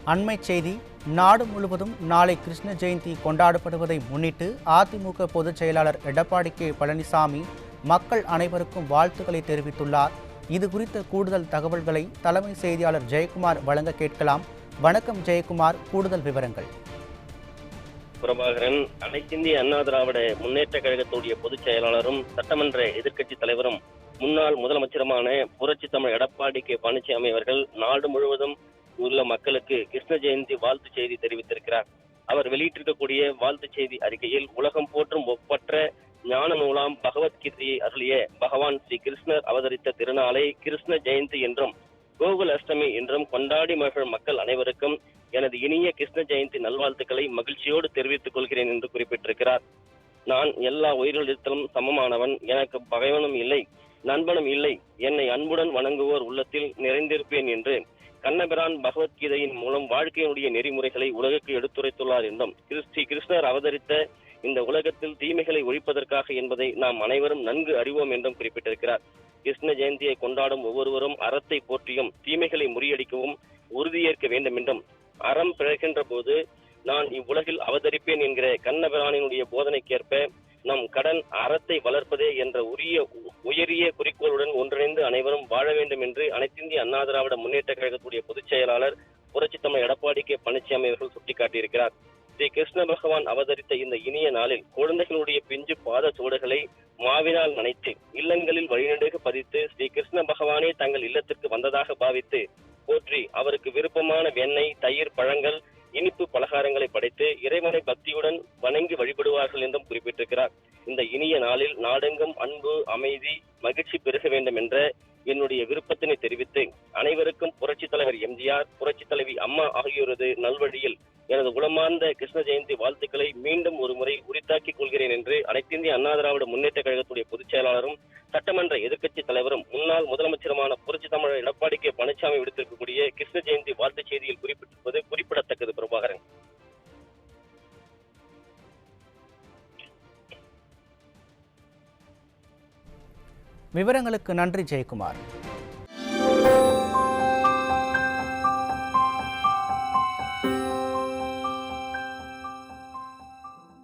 அண்மை செய்தி. நாடு முழுவதும் நாளை கிருஷ்ண ஜெயந்தி கொண்டாடப்படுவதை முன்னிட்டு அதிமுக பொதுச் செயலாளர் எடப்பாடி கே பழனிசாமி மக்கள் அனைவருக்கும் வாழ்த்துக்களை தெரிவித்துள்ளார். இது குறித்த கூடுதல் தகவல்களை தலைமை செய்தியாளர் ஜெயக்குமார் வழங்க கேட்கலாம். வணக்கம் ஜெயக்குமார், கூடுதல் விவரங்கள். பிரபாகரன், அனைத்திந்திய அண்ணா திராவிட முன்னேற்ற கழகத்துடைய பொதுச் செயலாளரும் சட்டமன்ற எதிர்க்கட்சி தலைவரும் முன்னாள் முதலமைச்சருமான புரட்சி தமிழ் எடப்பாடி கே பழனிசாமி அவர்கள் நாடு முழுவதும் உள்ள மக்களுக்கு கிருஷ்ண ஜெயந்தி வாழ்த்து செய்தி தெரிவித்திருக்கிறார். அவர் வெளியிட்டிருக்கக்கூடிய வாழ்த்து செய்தி அறிக்கையில், உலகம் போற்றும் ஒப்பற்ற ஞான நூலாம் பகவத்கீதையை அருளிய பகவான் ஸ்ரீ கிருஷ்ணர் அவதரித்த திருநாளை கிருஷ்ண ஜெயந்தி என்றும் கோகுல் அஷ்டமி என்றும் கொண்டாடி மகிழும் மக்கள் அனைவருக்கும் எனது இனிய கிருஷ்ண ஜெயந்தி நல்வாழ்த்துக்களை மகிழ்ச்சியோடு தெரிவித்துக் கொள்கிறேன் என்று குறிப்பிட்டிருக்கிறார். நான் எல்லா உயிரிழத்திலும் சமமானவன், எனக்கு பகைவனும் இல்லை, நண்பனும் இல்லை, என்னை அன்புடன் வணங்குவோர் உள்ளத்தில் நிறைந்திருப்பேன் என்று கண்ணபிரான் பகவத்கீதையின் மூலம் வாழ்க்கையினுடைய நெறிமுறைகளை உலகுக்கு எடுத்துரைத்துள்ளார் என்றும், ஸ்ரீ கிருஷ்ணர் அவதரித்த இந்த உலகத்தில் தீமைகளை ஒழிப்பதற்காக என்பதை நாம் அனைவரும் நன்கு அறிவோம் என்றும் குறிப்பிட்டிருக்கிறார். கிருஷ்ண ஜெயந்தியை கொண்டாடும் ஒவ்வொருவரும் அறத்தை போற்றியும் தீமைகளை முறியடிக்கவும் உறுதியேற்க வேண்டும் என்றும், அறம் பிறக்கின்ற போது நான் இவ்வுலகில் அவதரிப்பேன் என்கிற கண்ணபிரானினுடைய போதனைக்கேற்ப நம் கடன் அறத்தை வளர்ப்பதே என்ற உயரிய குறிக்கோளுடன் ஒன்றிணைந்து அனைவரும் வாழ வேண்டும் என்று அனைத்திந்திய அண்ணா திராவிட முன்னேற்ற கழகத்துடைய பொதுச் செயலாளர் புரட்சி தமிழ் எடப்பாடி கே பழனிசாமி அவர்கள் சுட்டிக்காட்டியிருக்கிறார். ஸ்ரீ கிருஷ்ண பகவான் அவதரித்த இந்த இனிய நாளில் குழந்தைகளுடைய பிஞ்சு பாத சோடுகளை மாவினால் நனைத்து இல்லங்களில் வழிநெடுக பதித்து ஸ்ரீ கிருஷ்ண பகவானே தங்கள் இல்லத்திற்கு வந்ததாக பாவித்து போற்றி அவருக்கு விருப்பமான வெண்ணெய், தயிர், பழங்கள், இனிப்பு பலகாரங்களை படைத்து இறைவனை பக்தியுடன் வணங்கி வழிபடுவார்கள் என்றும் குறிப்பிட்டிருக்கிறார். இந்த இனிய நாளில் நாடெங்கும் அன்பு, அமைதி, மகிழ்ச்சி பெருக வேண்டும் என்ற என்னுடைய விருப்பத்தினை தெரிவித்து அனைவருக்கும் புரட்சி தலைவர் எம்ஜிஆர், புரட்சி தலைவி அம்மா ஆகியோரது நல்வழியில் எனது உளமார்ந்த கிருஷ்ண ஜெயந்தி வாழ்த்துக்களை மீண்டும் ஒரு முறை உரித்தாக்கிக் கொள்கிறேன் என்று அனைத்திந்திய அண்ணா திராவிட முன்னேற்ற கழகத்துடைய பொதுச் செயலாளரும் சட்டமன்ற எதிர்க்கட்சி தலைவரும் முன்னாள் முதலமைச்சருமான புரட்சி தமிழர் எடப்பாடி கே பழனிசாமி விடுத்திருக்கக்கூடிய கிருஷ்ண ஜெயந்தி வாழ்த்து செய்தியில் குறிப்பிட்டிருப்பது குறிப்பிடத்தக்கது. பிரபாகரன். விவரங்களுக்கு நன்றி ஜெயக்குமார்.